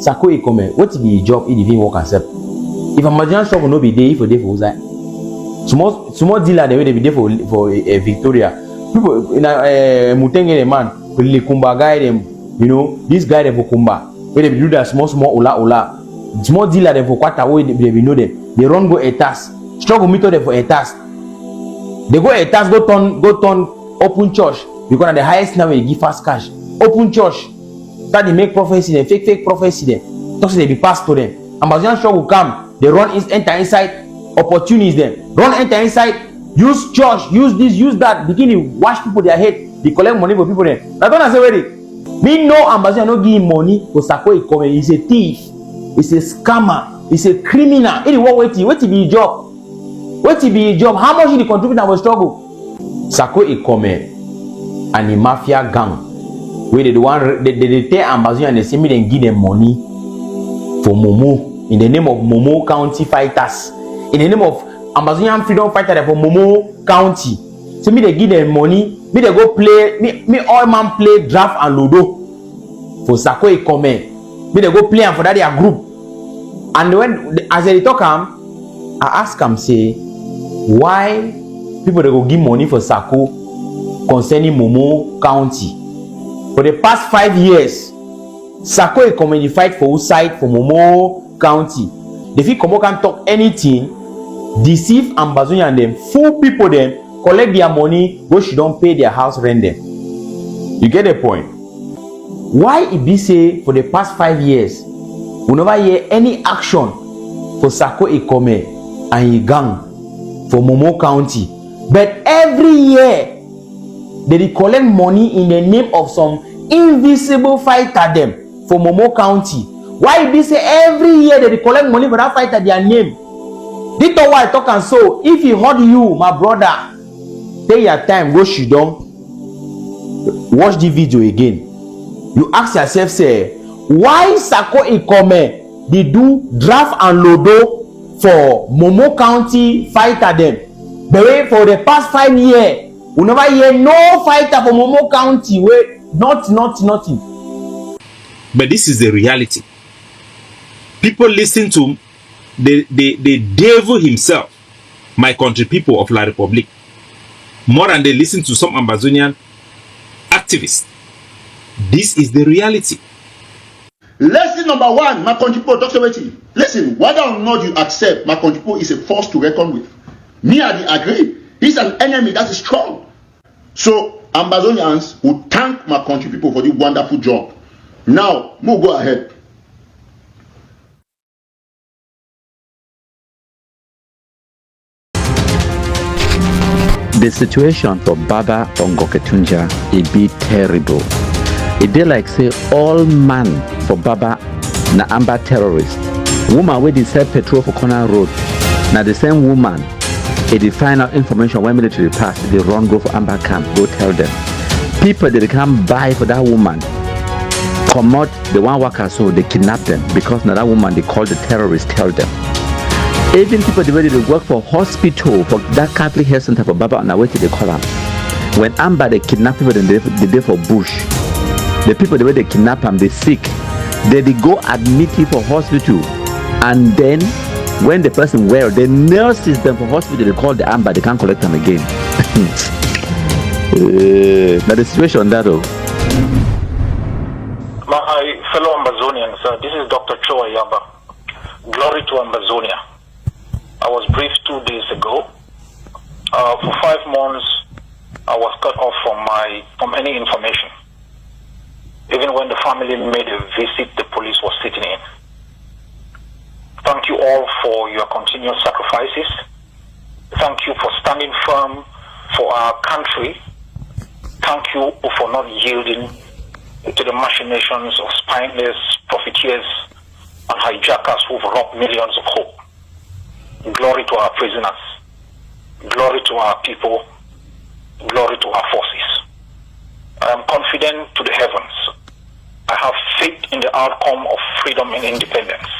Sako ikome, what be your job if you work accept? If a Amazonian shop will not be there, if they for that. Small dealer they will be there for Victoria. People in a Mutenge man will Kumba guy them, you know, this guy they for Kumba. Where they do that small ola. Small dealer they for quarter way they know them. They run go a task. Struggle meter them for a task. They go a task, go turn open church because at the highest now they give fast cash. Open church. That they make prophecy them, fake prophecy them. Talk they be passed to them. Amazonian shop will come, they run enter inside, opportunities them. Run enter inside, use church, use this, use that, begin to wash people their head, they collect money for people them. That's what I say ready. Me no Amazonian no give him money for Sako ikome. He's a thief, he's a scammer, he's a criminal. Any what to be your job? What to be your job? How much did he contribute to our struggle? Sako ikome and the mafia gang. Where they tell Amazon and they say me then give them money for Momo in the name of Momo County fighters, in the name of Amazonian freedom fighter for Momo County. So me they give them money, me they go play, me all man play draft and ludo for Sako ikome. Me they go play and for that their group. And when as they talk I ask them say why people they go give money for Sako concerning Momo County. For the past 5 years, Sako ikome fight for whose side for Momo County. If you come can talk anything, deceive Ambazonian and them, fool people them, collect their money, go she don't pay their house rent them. You get the point? Why it be say for the past 5 years, we never hear any action for Sako ikome and his gang for Momo County. But every year, they collect money in the name of some invisible fighter them for Momo County. Why be say every year they collect money for that fighter their name? This is why I talk and so if he hurt you, my brother, take your time, go sit down, watch the video again. You ask yourself, say, why Sako ikome they do draft and lodo for Momo County fighter them? But wait, for the past 5 years. We never hear no fighter from Momo County where nothing. But this is the reality. People listen to the devil himself, my country people of La Republic, more than they listen to some Amazonian activists. This is the reality. Lesson number 1, my country people talks about it. Listen, whether or not you accept my country people is a force to reckon with. Me, I agree. He's an enemy that is strong. So Amazonians will thank my country people for the wonderful job. Now, we'll go ahead. The situation for Baba Ongoketunja it be terrible. It be like say all man for Baba na Amba terrorist. Woman where they sell petrol for corner road. Now the same woman. If they find out information when military pass, they run go for Amba camp, go tell them. People they come buy for that woman, come out the one worker so they kidnap them because now that woman they call the terrorists tell them. Even people they work for hospital for that Catholic health center for Baba on the way to the column. When Amba they kidnap people then they for bush. The people the way they kidnap them they sick. They go admit him for hospital and then when the person well, the nurses them for hospital, they call the Amba, they can't collect them again. Now the situation that My fellow Ambazonians, this is Dr. Choa Yaba. Glory to Ambazonia. I was briefed 2 days ago. For 5 months, I was cut off from any information. Even when the family made a visit, the police was sitting in. Thank you all for your continuous sacrifices. Thank you for standing firm for our country. Thank you for not yielding to the machinations of spineless profiteers and hijackers who've robbed millions of hope. Glory to our prisoners. Glory to our people. Glory to our forces. I am confident to the heavens. I have faith in the outcome of freedom and independence.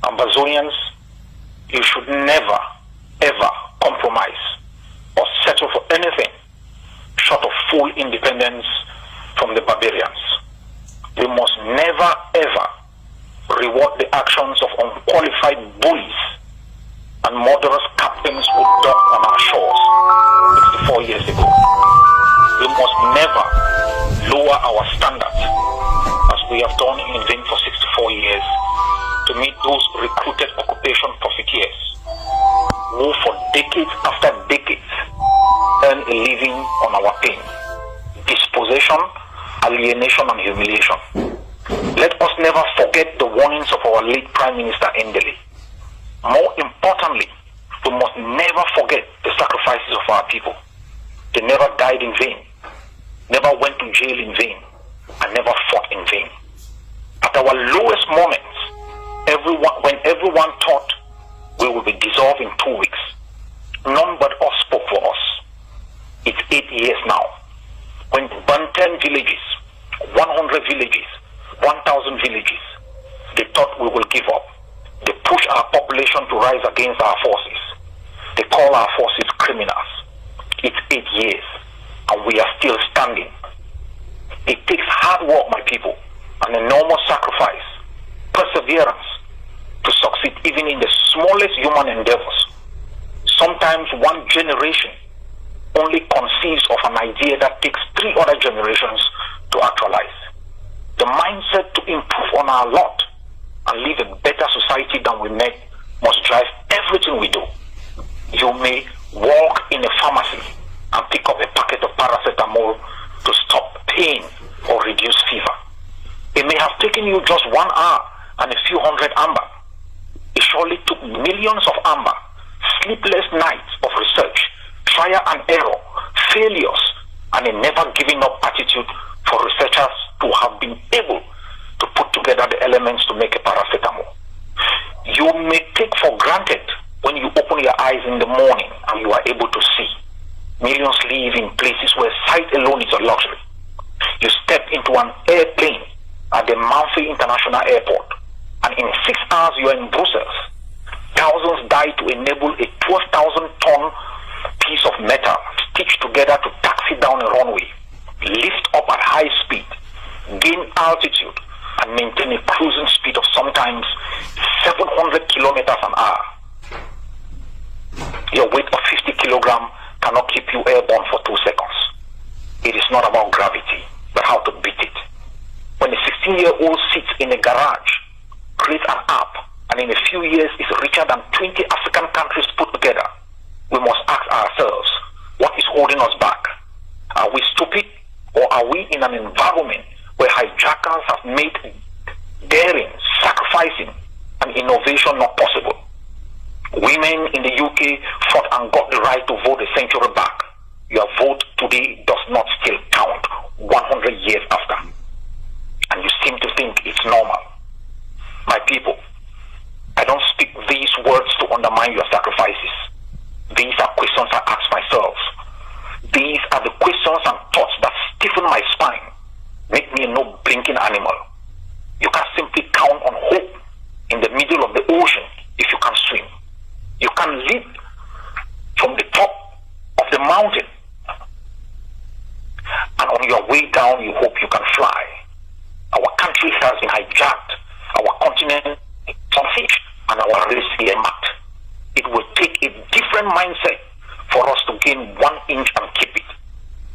Ambazonians, you should never, ever compromise or settle for anything short of full independence from the barbarians. We must never, ever generations of unqualified bullies and murderous captains who docked on our shores 64 years ago. We must never lower our standards, as we have done in vain for 64 years, to meet those recruited occupation profiteers who for decades after decades earn a living on our pain, dispossession, alienation, and humiliation. Let us never forget the warnings of our late Prime Minister Ndeli. More importantly, we must never forget the sacrifices of our people. They never died in vain, never went to jail in vain, and never fought in vain. At our lowest moments, when everyone thought we will be dissolved in 2 weeks, none but us spoke for us. It's 8 years now. When we burned 10 villages, 100 villages, 1,000 villages, they thought we will give up. They push our population to rise against our forces. They call our forces criminals. It's 8 years, and we are still standing. It takes hard work, my people, an enormous sacrifice, perseverance to succeed even in the smallest human endeavors. Sometimes one generation only conceives of an idea that takes 3 other generations to actualize. The mindset to improve on our lot and live a better society than we met must drive everything we do. You may walk in a pharmacy and pick up a packet of paracetamol to stop pain or reduce fever. It may have taken you just 1 hour and a few hundred Amba. It surely took millions of Amba, sleepless nights of research, trial and error, failures, and a never giving up attitude for researchers to have been able to put together the elements to make a paracetamol. You may take for granted when you open your eyes in the morning and you are able to see. Millions live in places where sight alone is a luxury. You step into an airplane at the Manfi International Airport, and in 6 hours you are in Brussels. Thousands die to enable a 12,000-ton piece of metal stitched together to taxi down a runway, lift up at high speed, gain altitude, and maintain a cruising speed of sometimes 700 kilometers an hour. Your weight of 50 kilograms cannot keep you airborne for 2 seconds. It is not about gravity, but how to beat it. When a 16-year-old sits in a garage, creates an app, and in a few years is richer than 20 African countries put together, we must ask ourselves, what is holding us back? Are we stupid, or are we in an environment where hijackers have made daring, sacrificing, and innovation not possible? Women in the UK fought and got the right to vote a century back. Your vote today does not still count 100 years after. And you seem to think it's normal. My people, I don't speak these words to undermine your sacrifices. These are questions I ask myself. These are the questions and thoughts that stiffen my spine, make me a no-blinking animal. You can simply count on hope in the middle of the ocean if you can swim. You can leap from the top of the mountain, and on your way down you hope you can fly. Our country has been hijacked, our continent is unfit, and our race is marked. It will take a different mindset for us to gain 1 inch and keep it.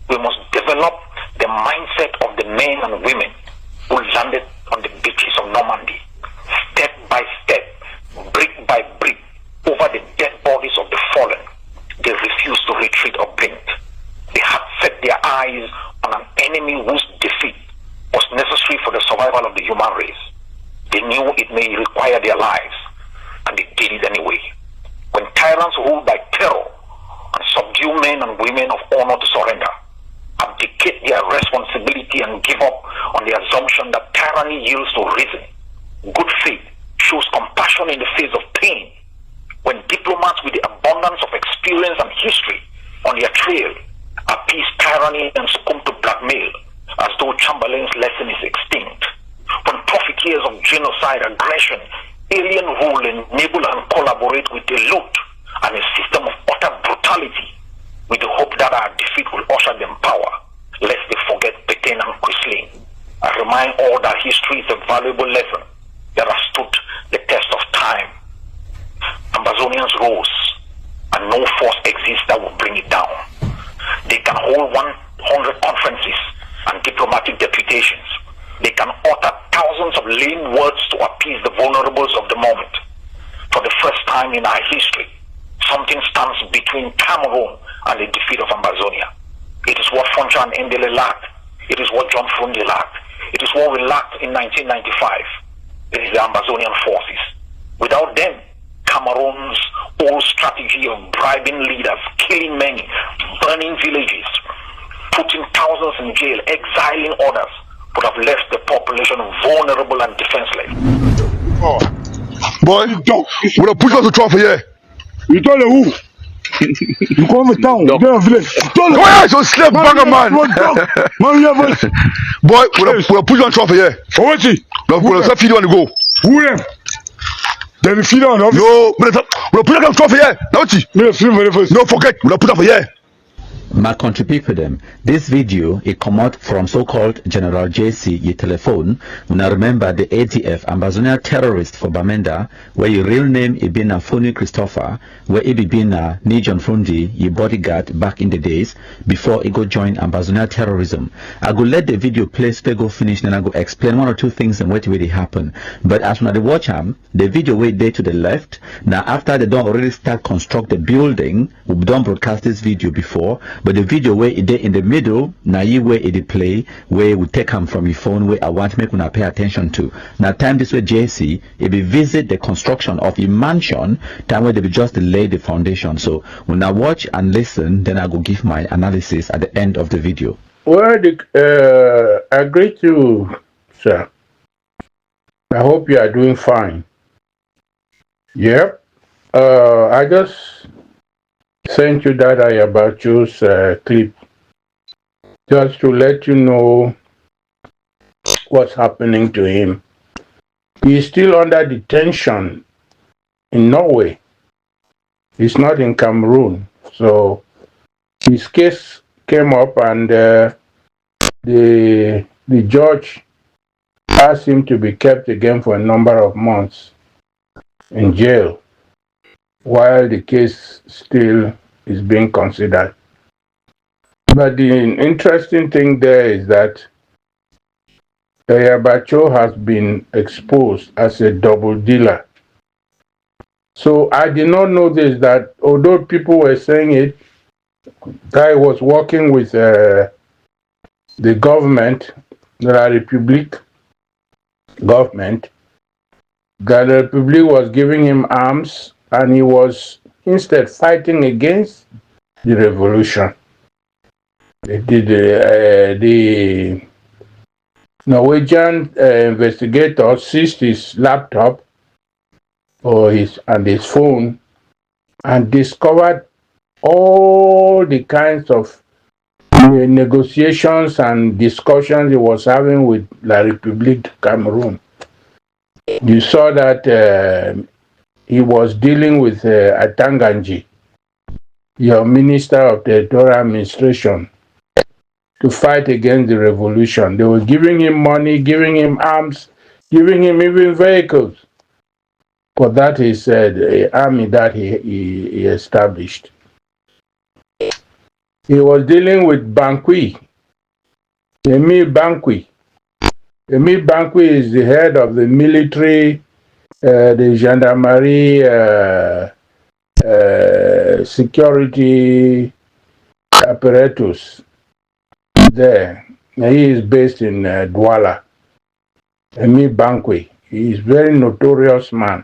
We must develop the mindset of the men and women who landed on the beaches of Normandy, step by step, brick by brick, over the dead bodies of the fallen. They refused to retreat or bend. They had set their eyes on an enemy whose defeat was necessary for the survival of the human race. They knew it may require their lives, and they did it anyway. When tyrants rule by terror and subdue men and women of honor to surrender, abdicate their responsibility and give up on the assumption that tyranny yields to reason, good faith shows compassion in the face of pain. When diplomats with the abundance of experience and history on their trail appease tyranny and succumb to blackmail as though Chamberlain's lesson is extinct. When profiteers of genocide, aggression, alien rule enable and collaborate with the loot and a system of utter brutality with the hope that our defeat will usher them power, lest they forget Petain and Quisling. I remind all that history is a valuable lesson that has stood the test diplomatic deputations. They can utter thousands of lame words to appease the vulnerables of the moment. For the first time in our history, something stands between Cameroon and the defeat of Ambazonia. It is what Foncha and Ndele lacked. It is what John Fundi lacked. It is what we lacked in 1995. It is the Ambazonian forces. Without them, Cameroon's old strategy of bribing leaders, killing many, burning villages, putting thousands in jail, exiling others, would have left the population vulnerable and defenseless. Oh. Boy, we don't push us to try for here. You told who? You come to town, you don't village. Why you slap banger man? Boy, we don't push on try for here. For what? No, we don't feed you on the go. Who them? Then you feed on them? No, we don't put on try for here. No, forget, we don't put on for here. My country people them, this video it come out from so-called General JC ye telephone. When I remember the ATF Ambazonia terrorist for Bamenda, where your real name it been a Phony Christopher, where it been a Nijon Fundi, ye bodyguard back in the days before it go join Ambazonia terrorism. I go let the video play go finish, then I go explain one or two things and what really happen. But as when I watch the video way there to the left. Now after they don't already start construct the building, we don't broadcast this video before. But the video where it in the middle, now you where it play, where we take them from your phone, where I want to make una pay attention to. Now time this way JC, it be visit the construction of a mansion, time where they be just lay the foundation. So when I watch and listen, then I go give my analysis at the end of the video. Well, I agree to, sir. I hope you are doing fine. Yep. I just sent you that Ayabacho's clip just to let you know what's happening to him. He's still under detention in Norway. He's not in Cameroon. So his case came up and the judge asked him to be kept again for a number of months in jail while the case still is being considered. But the interesting thing there is that Ayabacho has been exposed as a double dealer. So I did not know this, that although people were saying it, guy was working with the government, the Republic government. The Republic was giving him arms, and he was instead fighting against the revolution. The Norwegian investigators seized his laptop or his phone and discovered all the kinds of negotiations and discussions he was having with La République de Cameroon. You saw that he was dealing with Atanganji, your Minister of Territorial Administration, to fight against the revolution. They were giving him money, giving him arms, giving him even vehicles. But that is the army that he established. He was dealing with Bankwi, Emil Bankwi. Emil Bankwi is the head of the military, the gendarmerie, security apparatus there. He is based in Douala. Emil Bankwi. He is a very notorious man.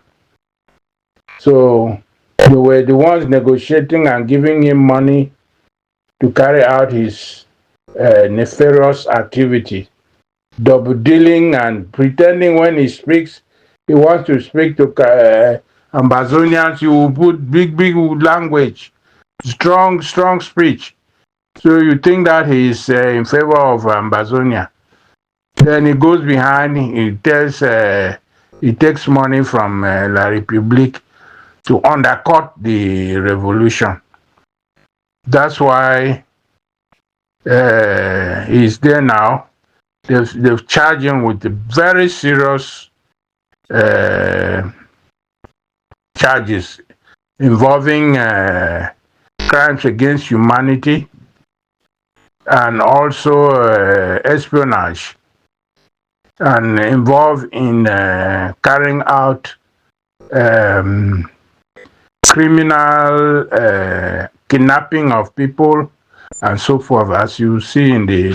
So they were the ones negotiating and giving him money to carry out his nefarious activity, double dealing and pretending when he speaks, he wants to speak to Ambazonians. He will put big language, strong speech. So you think that he is in favor of Ambazonia. Then he goes behind, he takes money from La République to undercut the revolution. That's why he's there now. They've charged him with the very serious charges involving crimes against humanity, and also espionage, and involved in carrying out criminal kidnapping of people and so forth, as you see in the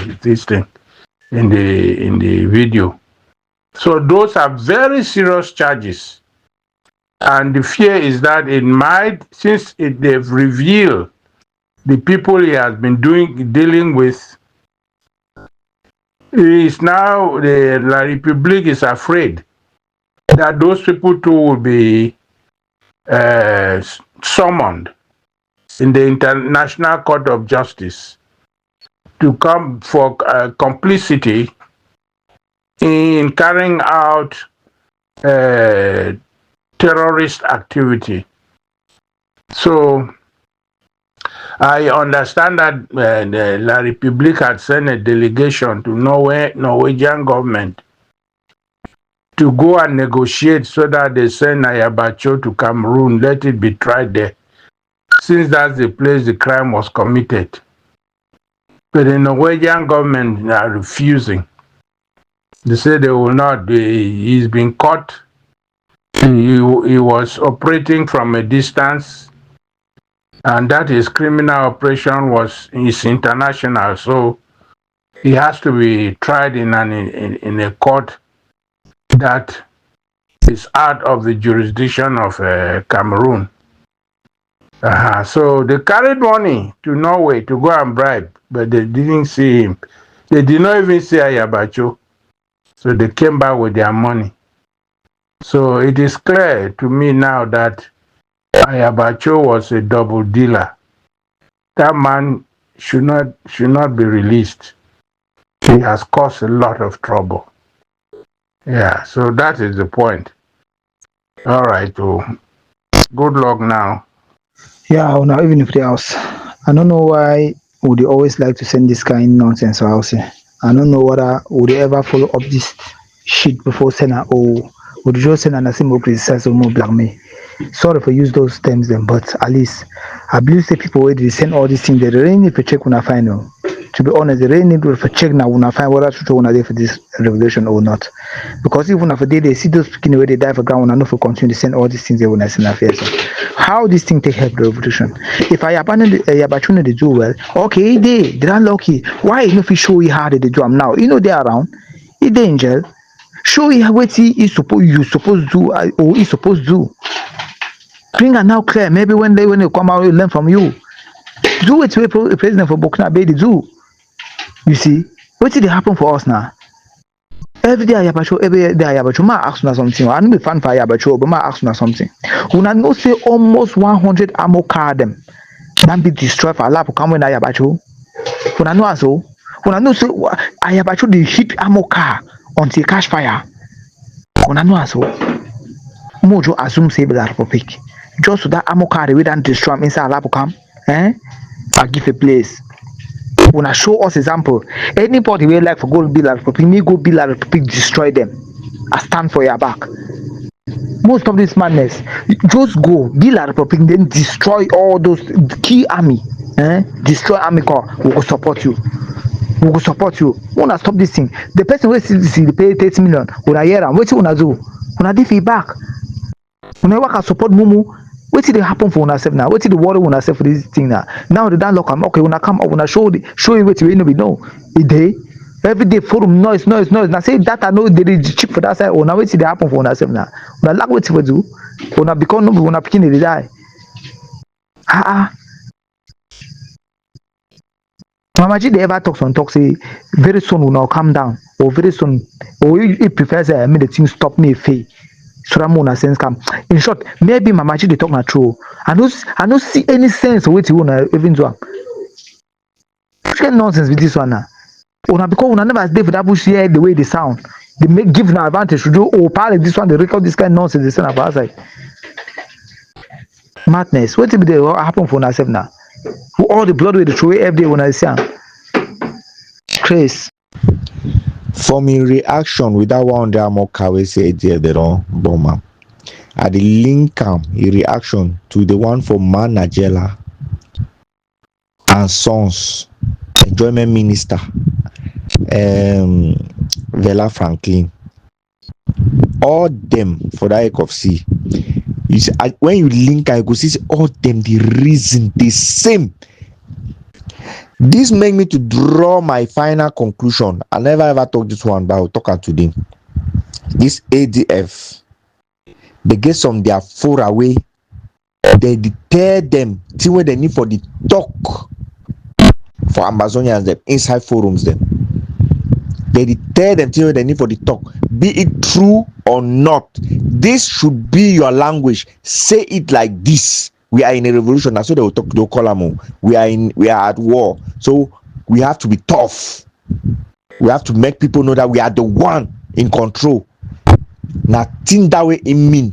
video. So those are very serious charges, and the fear is that it might, since they've revealed the people he has been dealing with, is now the La République is afraid that those people too will be summoned in the International Court of Justice to come for complicity in carrying out terrorist activity. So I understand that the La République had sent a delegation to Norwegian government to go and negotiate so that they send Ayabacho to Cameroon, let it be tried there, since that's the place the crime was committed. But the Norwegian government are refusing. They say they will not. He's been caught. He was operating from a distance, and that his criminal operation is international. So he has to be tried in a court that is out of the jurisdiction of Cameroon. So they carried money to Norway to go and bribe, but they didn't see him. They did not even see Ayabacho. So they came back with their money. So it is clear to me now that Ayabacho was a double dealer. That man should not be released. He has caused a lot of trouble. Yeah, so that is the point. All right, good luck now. Yeah, now even if they else, I don't know why would they always like to send this kind of nonsense. I don't know whether would they ever follow up this shit before sending, or would you just send an symbol criticize or more black me. Sorry for use those terms then, but at least I believe the people where they send all these things, they really need to check when I find them. To be honest, they really need to check now when I find whether to when I there for this revelation or not. Because even if they see those people where they die for ground, I know for continue to send all these things they when I send affairs. How this thing take help the revolution? If I abandon the Yabachuna they do well, okay, they're unlucky. Why if you show you how they do them now? You know they're around, they in jail. Show you what you supposed to do or he's supposed to do. Bring her now clear. Maybe when they come out, will learn from you. Do what the president for Burkina Faso do. You see, what did happen for us now? Every day Ayabacho, ma ask na something. I don't be fan for Ayabacho, but ma ask na something. When I know say almost 100 ammo car them, then be destroyed for Allah to come when Ayabacho. When I know so, when I know say Ayabacho they hit ammo car until catch fire. When I know so, Mojo assume say the Republic. Just so that ammo car they will then destroy inside Allah to come. I give a place. When I show us example, anybody will like for go be La Republic, me go be La Republic, destroy them. I stand for your back. Most of this madness, just go be La Republic, then destroy all those key army. Destroy army car. We will support you. We will support you. We wanna stop this thing. The person who see they pay 30 million. When I hear them, what you wanna do? When I feedback. When I work and support Momo. What did they happen for una self now? What did the worry una self for this thing now? Now they don't look am. Okay, when I come up, when I show you what you know. A day, every day forum noise. Now say that I know they cheap for that side. Or now what did they happen for una self now? When I like what you do, when I become no, when I begin to die. Mama G, they ever talk say very soon will now calm down, or very soon, or he prefers I mean the thing stop me fail. So that more sense come. In short, maybe Mama G they talk not true. I don't see any sense of what you wanna even do. What kind of nonsense with this one now? Because una never stay for that bush here the way they sound. They make give an advantage to do part of this one, they record this kind of nonsense they send up outside. Madness. What did they happen for ourselves now? All the blood with the throw every day when I see Chris. For me reaction with that one there more we say there they don't bomb. At the link reaction to the one for Managela and Sons enjoyment minister, Vela Franklin, all them for the heck of sea. You see, when you link, I go see all them the reason the same. This make me to draw my final conclusion. I never ever talk this one, but I'll talk at today. This ADF, they get some their far away. They deter them till when they need for the talk for Amazonians them inside forums them. They deter them till when they need for the talk. Be it true or not, this should be your language. Say it like this. We are in a revolution. That's what they will talk. They'll call them. We are at war. So we have to be tough. We have to make people know that we are the one in control. Nothing that way in mean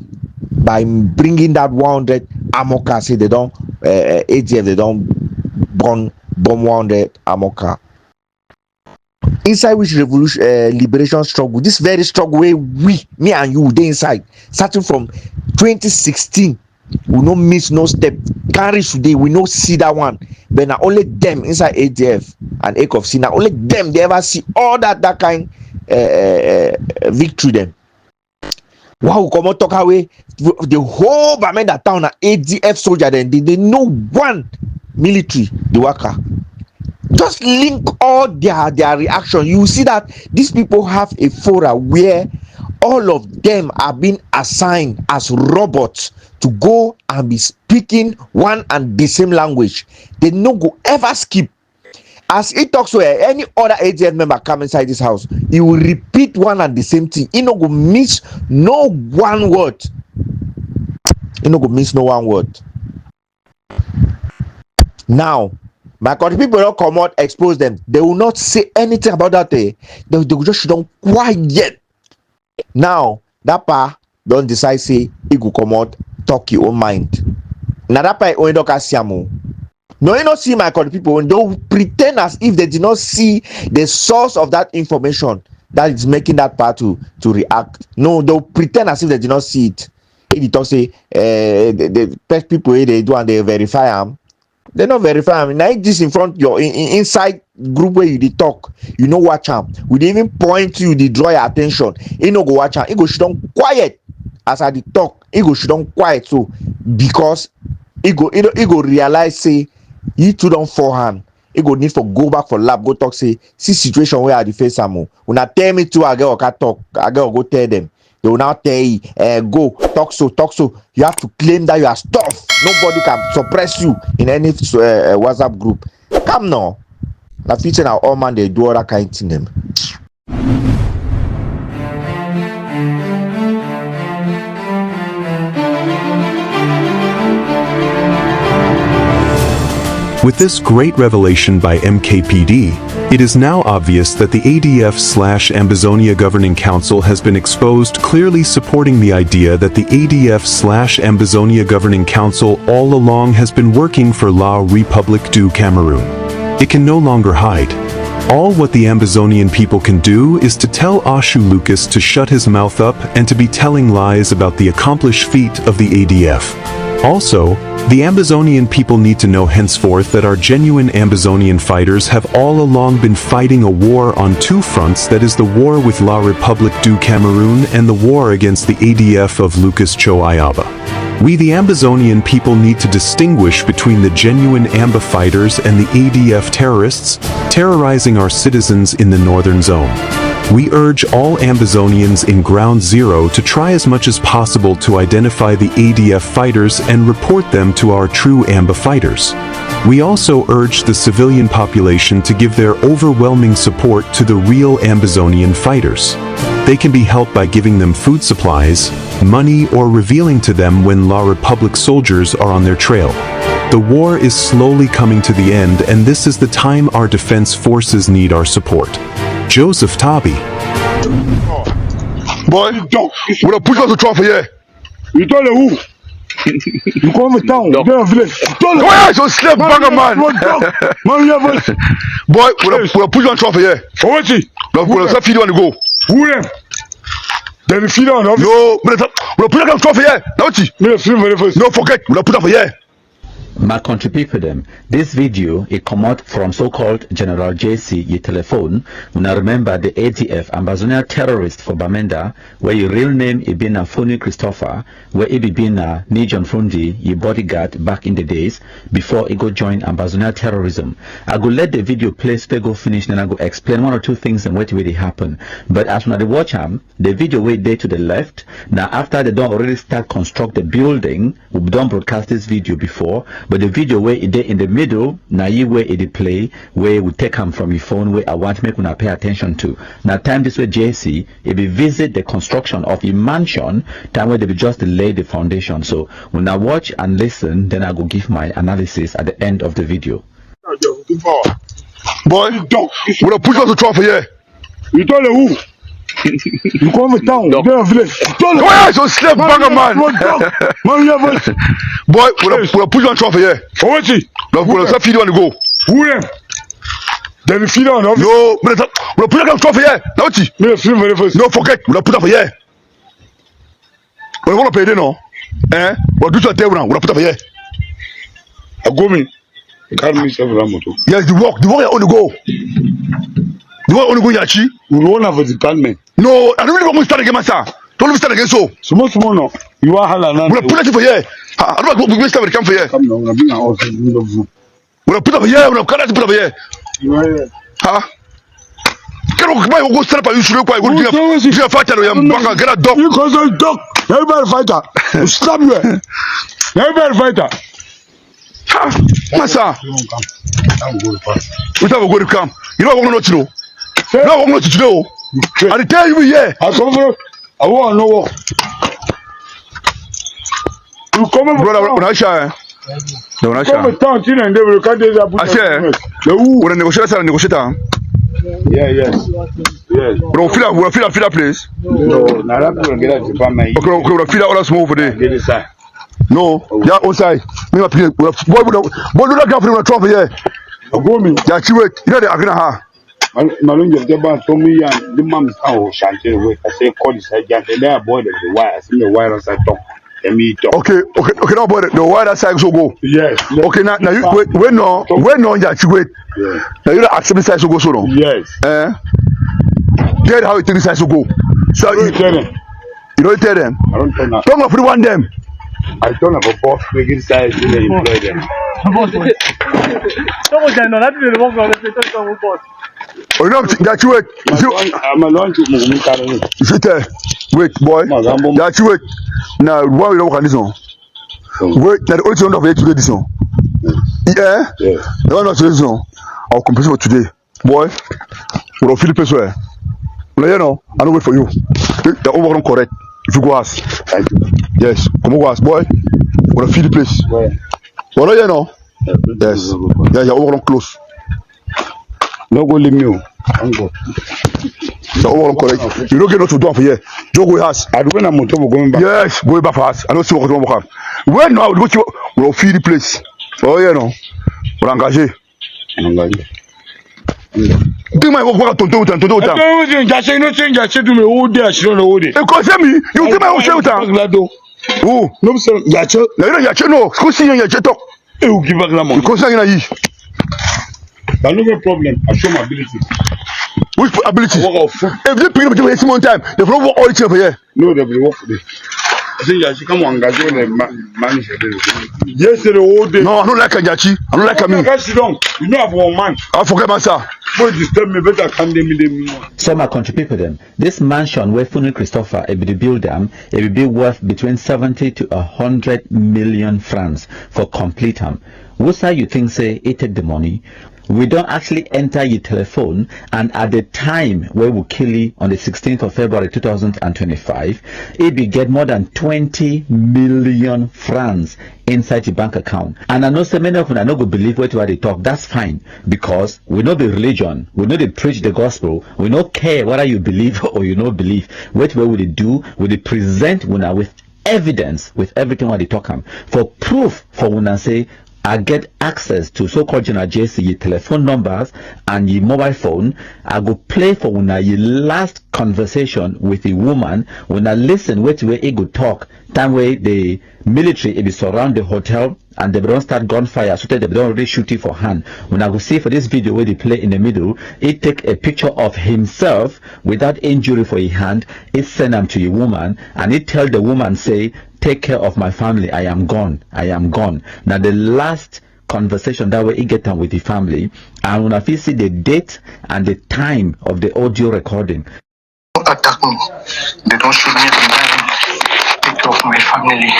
by bringing that 100 armor car. Say they don't ATF. They don't bomb 100 armor car. Inside which revolution, liberation struggle, this very struggle where me and you, they inside, starting from 2016, we no miss no step. Carry today, we no see that one. But now only them inside ADF and ACOFC, now only them they ever see all that kind victory them. Wow, come on, talk away. The whole Bamenda town are ADF soldier, then they know one military, the worker. Just link all their reaction. You see that these people have a forum where all of them are being assigned as robots to go and be speaking one and the same language. They no go ever skip. As he talks to any other AGF member come inside this house, he will repeat one and the same thing. He no go miss no one word. He no go miss no one word. Now, my country people don't come out, expose them. They will not say anything about that. They will just don't quiet. Now, that part don't decide say he go come out, talk your own mind. Now that part only don't siamo. No, you not see my country people when they pretend as if they did not see the source of that information that is making that part to react. No, they'll pretend as if they did not see it. If you talk say the best people they do and they verify them. They not verify. I mean, now this in front your inside group where you talk, you know watch them. We even point to you, they draw your attention. You know go watch them. You go shut down quiet as I talk. You go shut down quiet so because you go realize say you two don't forehand. You go need for go back for lab go talk say see situation where I the face am. When I tell me to I get okay talk I get go tell them. They will now tell you, go, talk so. You have to claim that you are stuff. Nobody can suppress you in any WhatsApp group. Come now. The feature now, all man, they do all that kind of thing. With this great revelation by MKPD, it is now obvious that the ADF/Ambazonia Governing Council has been exposed, clearly supporting the idea that the ADF/Ambazonia Governing Council all along has been working for La République du Cameroun. It can no longer hide. All what the Ambazonian people can do is to tell Ashu Lucas to shut his mouth up and to be telling lies about the accomplished feat of the ADF. Also, the Ambazonian people need to know henceforth that our genuine Ambazonian fighters have all along been fighting a war on two fronts, that is the war with La République du Cameroun and the war against the ADF of Lucas Choayaba. We the Ambazonian people need to distinguish between the genuine Amba fighters and the ADF terrorists, terrorizing our citizens in the northern zone. We urge all Ambazonians in Ground Zero to try as much as possible to identify the ADF fighters and report them to our true Amba fighters. We also urge the civilian population to give their overwhelming support to the real Ambazonian fighters. They can be helped by giving them food supplies, money, or revealing to them when La République soldiers are on their trail. The war is slowly coming to the end, and this is the time our defense forces need our support. Joseph Tabi. Boy, when I push out the trophy here. You don't know who? You come to town, you don't village. Go ahead, so slap banger man. Boy, when I push on trophy here. For what? When I feed you on the go. Who am? Then if you don't know. No, when I put on trophy here. Now what? Me feed for the first. No, forget. When I put on for here. My country people them, this video it come out from so-called General JC ye telephone. Now remember the ADF Ambazonia terrorist for Bamenda, where your real name it been a Phony Christopher, where it be been a Nijon Fundi, ye bodyguard back in the days before it go join Ambazonia terrorism. I go let the video play so they go finish, then I go explain one or two things and what really happen. But as when I watch the video way there to the left. Now after they don't already start construct the building, we don't broadcast this video before. But the video where it in the middle, now you where it play, where we take them from your phone, where I want to make una pay attention to. Now time this way JC, if we visit the construction of a mansion, time where they be just lay the foundation. So when I watch and listen, then I go give my analysis at the end of the video. Boy, don't. When I push out the trophy for you. You told the who? You come to town, you don't village. Go ahead, so slap banger man. Boy, when I push on trophy for you. For what you? No, when I feed you on the go. Who them? Then you feed on. No, when I put on trophy for you. Now what you? Me film for the first. No, forget. When I put up for you. When I want to pay them, no. When I do something, when I put up for you. I go me. You can't miss every motor. Yes, the work on the go. The work on the go, Yachi. You don't have a department. No, I don't really want to start again, myself. Don't let me start again, so. Small, no. You are Halana. When I put it for you. I don't want to start with the camp for you. Come now, I'm being out of the when I put up for you, when I can't put up for you. Huh? Can I go stand up and you should go to a fighter or a get a dog? You cause a dog. Everybody fighter. Stop you. Everybody fighter. Massa, we have a good come. You know what to do. You know what to do. I tell you, yeah. I come for. I want to know. You come, brother. When I shine, when I shine. Come town, and they will cut this up. I say, when I negotiate, Yes. Bro, feel that place. No, now that will get out to my. Okay, feel that other small over there. No, yeah, outside. Me up here. Boy, do that guy for the trouble here. Go me. Yeah, she wait. You know the agreement ha. Malun just get back to me and the mom is out shanty away. I say call this again. They are boy the wire. I see the wire on side top. Okay. Now boy, the wire side so go. Yes. Okay, now you wait. When no, yeah, she wait. Yeah. Now you accept the side so go so no. Yes. Get how you think the side so go. So you tell them. You don't tell them. I don't tell them. Don't go for the one them. I don't have a boss making size to employ them. Oh, you know that you wait. I'm a launch. Wait, boy. That you wait. Now, why we don't work on this one? Wait, now the only thing of it to get this one. Yeah? No, not this one. I'll compete for today. Boy, we'll feel the place where. You know, I don't wait for you. The overall correct. If you go ask. Thank you. Yes, come on, ask, boy. We'll feed the place. Well, you know. Yes. Yeah, overall close. No go leave me. I'm go. The overall correct. You don't get no to do for here. Don't go ask. I don't know going back. Yes, go back for us. I don't see what to do. When now we'll feed the place. Oh, you know. We'll engage. Do my work to do. I don't change. I said to me, oh, there, she don't know what it. Because me, you do my own shelter. Oh, no, sir. Yacho. No, who's seeing your jet talk? You give back the money. Because I'm going to but no problem. I show my ability. Which ability? If they pick up the same one time, they will work all each other. No, they will work for this. I say, Yachi, come on, guys. You manage it. Yes, the whole day. No, I don't like Yachi. I don't like me. You know, I have one man. I forget myself. So my country people them, this mansion where Phony Christopher if they build them, it will be worth between 70 to 100 million francs for complete them. What side you think say it take the money? We don't actually enter your telephone, and at the time where we kill you on the 16th of February 2025, it will get more than 20 million francs inside your bank account. And I know so many of them are not going to believe what they talk. That's fine, because we know the religion, we know they preach the gospel, we don't care whether you believe or you don't believe. What will they do? Will they present with evidence, with everything what they talk for proof for when I say I get access to so-called General JC telephone numbers and your mobile phone. I go play for una your last conversation with a woman. When I listen, wait where it go talk. Time where the military it be surround the hotel and they don't start gunfire, so that they don't really shoot it for hand. When I go see for this video where they play in the middle, it take a picture of himself without injury for his hand. It send them to a woman and it tell the woman say, take care of my family, I am gone, I am gone. Now the last conversation that way he get on with the family, and when I see the date and the time of the audio recording. Don't attack me. They don't shoot me and die. Take care of my family.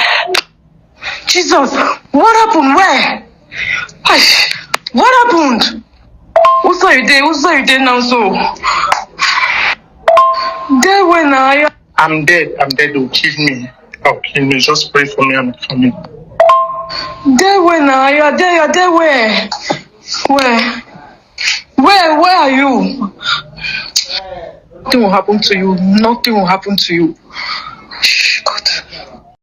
Jesus, what happened? Where? What happened? Who saw you there? Who saw you there now? So there when I'm dead. They'll kill me. I'll kill me. Just pray for me. I'm coming. There when you're there where? Where are you? Nothing will happen to you. Nothing will happen to you.